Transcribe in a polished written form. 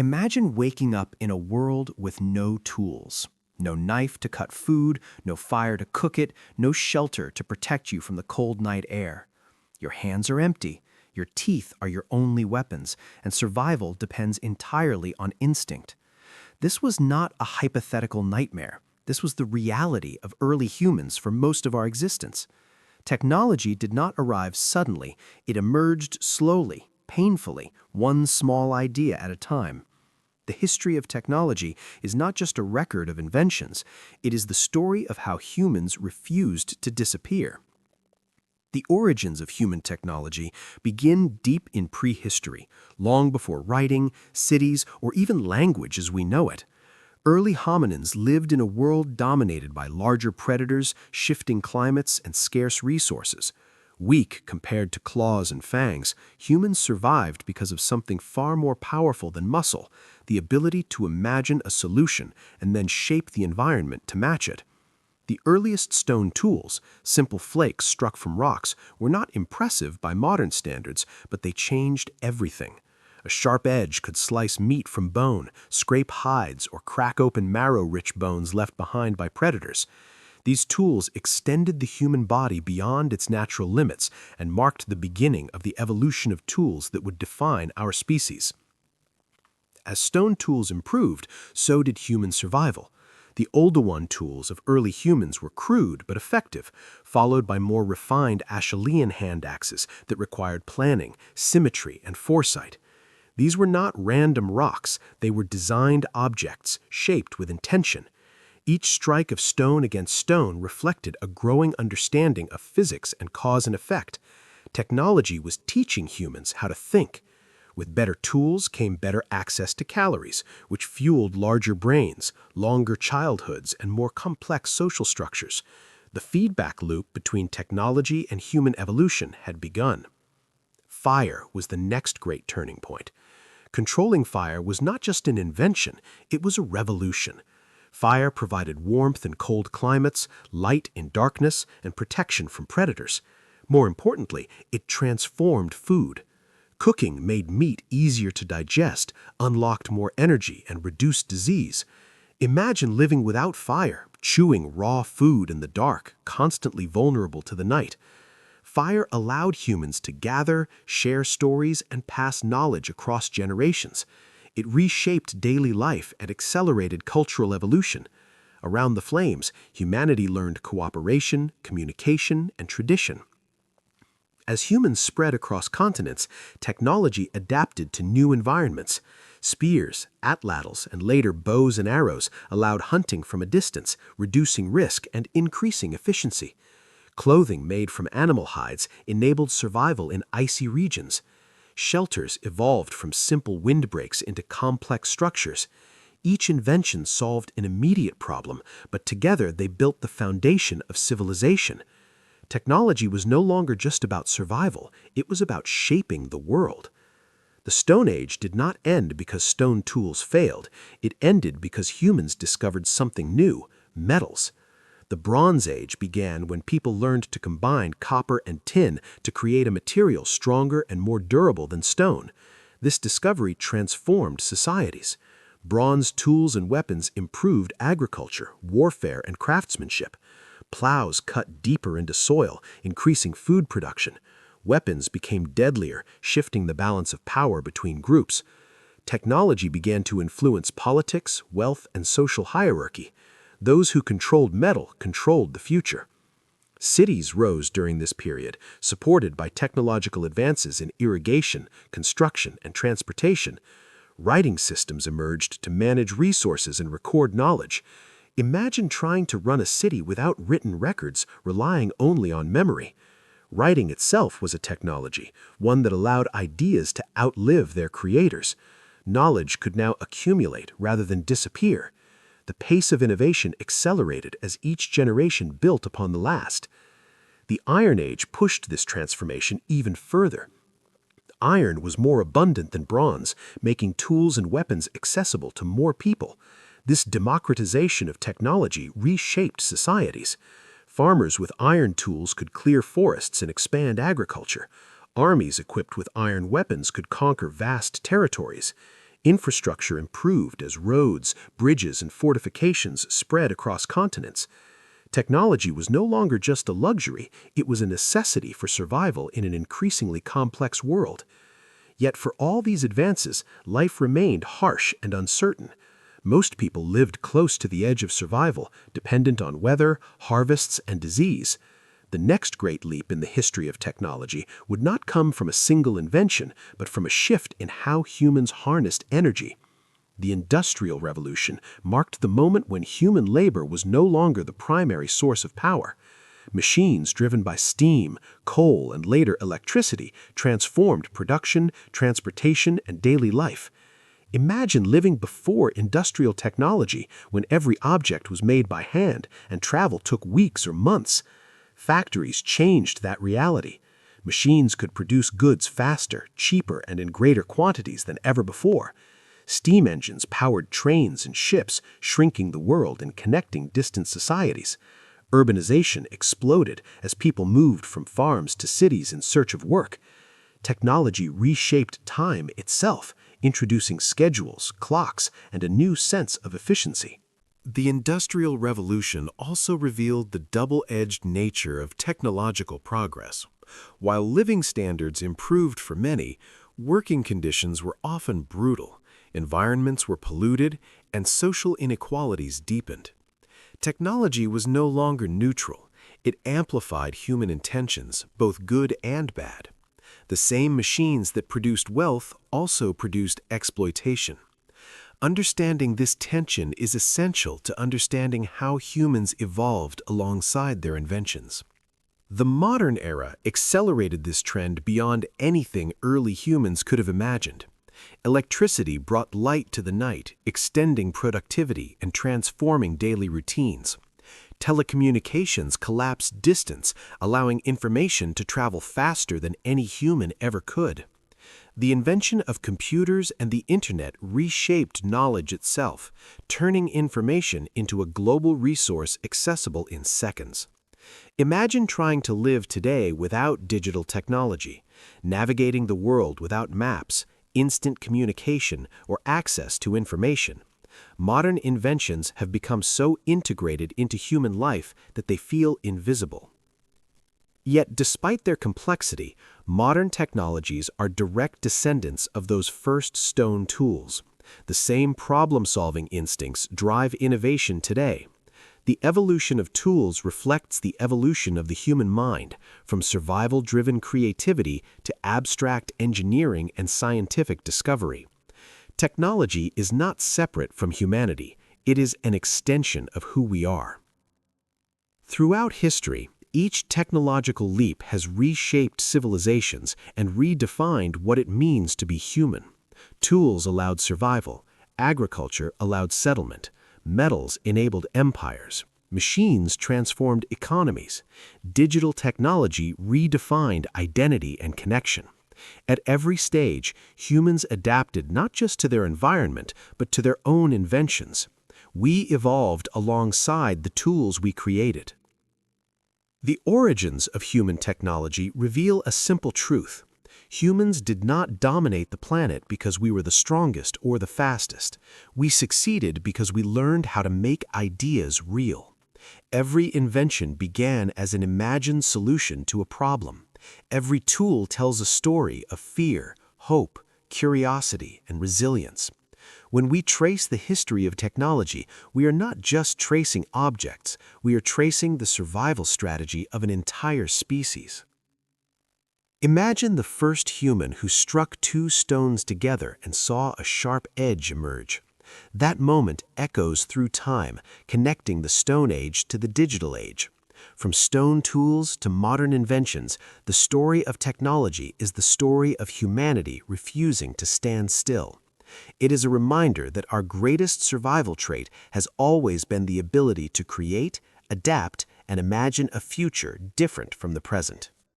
Imagine waking up in a world with no tools. No knife to cut food, no fire to cook it, no shelter to protect you from the cold night air. Your hands are empty, your teeth are your only weapons, and survival depends entirely on instinct. This was not a hypothetical nightmare. This was the reality of early humans for most of our existence. Technology did not arrive suddenly. It emerged slowly, painfully, one small idea at a time. The history of technology is not just a record of inventions, it is the story of how humans refused to disappear. The origins of human technology begin deep in prehistory, long before writing, cities, or even language as we know it. Early hominins lived in a world dominated by larger predators, shifting climates, and scarce resources. Weak compared to claws and fangs, humans survived because of something far more powerful than muscle, the ability to imagine a solution and then shape the environment to match it. The earliest stone tools, simple flakes struck from rocks, were not impressive by modern standards, but they changed everything. A sharp edge could slice meat from bone, scrape hides, or crack open marrow-rich bones left behind by predators. These tools extended the human body beyond its natural limits and marked the beginning of the evolution of tools that would define our species. As stone tools improved, so did human survival. The Oldowan tools of early humans were crude but effective, followed by more refined Acheulean hand axes that required planning, symmetry, and foresight. These were not random rocks, they were designed objects, shaped with intention. Each strike of stone against stone reflected a growing understanding of physics and cause and effect. Technology was teaching humans how to think. With better tools came better access to calories, which fueled larger brains, longer childhoods, and more complex social structures. The feedback loop between technology and human evolution had begun. Fire was the next great turning point. Controlling fire was not just an invention, it was a revolution. Fire provided warmth in cold climates, light in darkness, and protection from predators. More importantly, it transformed food. Cooking made meat easier to digest, unlocked more energy, and reduced disease. Imagine living without fire, chewing raw food in the dark, constantly vulnerable to the night. Fire allowed humans to gather, share stories, and pass knowledge across generations. It reshaped daily life and accelerated cultural evolution. Around the flames, humanity learned cooperation, communication, and tradition. As humans spread across continents, technology adapted to new environments. Spears, atlatls, and later bows and arrows allowed hunting from a distance, reducing risk and increasing efficiency. Clothing made from animal hides enabled survival in icy regions. Shelters evolved from simple windbreaks into complex structures. Each invention solved an immediate problem, but together they built the foundation of civilization. Technology was no longer just about survival, it was about shaping the world. The Stone Age did not end because stone tools failed. It ended because humans discovered something new, metals. The Bronze Age began when people learned to combine copper and tin to create a material stronger and more durable than stone. This discovery transformed societies. Bronze tools and weapons improved agriculture, warfare, and craftsmanship. Plows cut deeper into soil, increasing food production. Weapons became deadlier, shifting the balance of power between groups. Technology began to influence politics, wealth, and social hierarchy. Those who controlled metal controlled the future. Cities rose during this period, supported by technological advances in irrigation, construction, and transportation. Writing systems emerged to manage resources and record knowledge. Imagine trying to run a city without written records, relying only on memory. Writing itself was a technology, one that allowed ideas to outlive their creators. Knowledge could now accumulate rather than disappear. The pace of innovation accelerated as each generation built upon the last. The Iron Age pushed this transformation even further. Iron was more abundant than bronze, making tools and weapons accessible to more people. This democratization of technology reshaped societies. Farmers with iron tools could clear forests and expand agriculture. Armies equipped with iron weapons could conquer vast territories. Infrastructure improved as roads, bridges, and fortifications spread across continents. Technology was no longer just a luxury, it was a necessity for survival in an increasingly complex world. Yet for all these advances, life remained harsh and uncertain. Most people lived close to the edge of survival, dependent on weather, harvests, and disease. The next great leap in the history of technology would not come from a single invention, but from a shift in how humans harnessed energy. The Industrial Revolution marked the moment when human labor was no longer the primary source of power. Machines driven by steam, coal, and later electricity transformed production, transportation, and daily life. Imagine living before industrial technology, when every object was made by hand and travel took weeks or months. Factories changed that reality. Machines could produce goods faster, cheaper, and in greater quantities than ever before. Steam engines powered trains and ships, shrinking the world and connecting distant societies. Urbanization exploded as people moved from farms to cities in search of work. Technology reshaped time itself, introducing schedules, clocks, and a new sense of efficiency. The Industrial Revolution also revealed the double-edged nature of technological progress. While living standards improved for many, working conditions were often brutal, environments were polluted, and social inequalities deepened. Technology was no longer neutral. It amplified human intentions, both good and bad. The same machines that produced wealth also produced exploitation. Understanding this tension is essential to understanding how humans evolved alongside their inventions. The modern era accelerated this trend beyond anything early humans could have imagined. Electricity brought light to the night, extending productivity and transforming daily routines. Telecommunications collapsed distance, allowing information to travel faster than any human ever could. The invention of computers and the internet reshaped knowledge itself, turning information into a global resource accessible in seconds. Imagine trying to live today without digital technology, navigating the world without maps, instant communication, or access to information. Modern inventions have become so integrated into human life that they feel invisible. Yet, despite their complexity, modern technologies are direct descendants of those first stone tools. The same problem-solving instincts drive innovation today. The evolution of tools reflects the evolution of the human mind, from survival-driven creativity to abstract engineering and scientific discovery. Technology is not separate from humanity. It is an extension of who we are. Throughout history, each technological leap has reshaped civilizations and redefined what it means to be human. Tools allowed survival, agriculture allowed settlement, metals enabled empires, machines transformed economies, digital technology redefined identity and connection. At every stage, humans adapted not just to their environment, but to their own inventions. We evolved alongside the tools we created. The origins of human technology reveal a simple truth. Humans did not dominate the planet because we were the strongest or the fastest. We succeeded because we learned how to make ideas real. Every invention began as an imagined solution to a problem. Every tool tells a story of fear, hope, curiosity, and resilience. When we trace the history of technology, we are not just tracing objects, we are tracing the survival strategy of an entire species. Imagine the first human who struck two stones together and saw a sharp edge emerge. That moment echoes through time, connecting the Stone Age to the digital age. From stone tools to modern inventions, the story of technology is the story of humanity refusing to stand still. It is a reminder that our greatest survival trait has always been the ability to create, adapt, and imagine a future different from the present.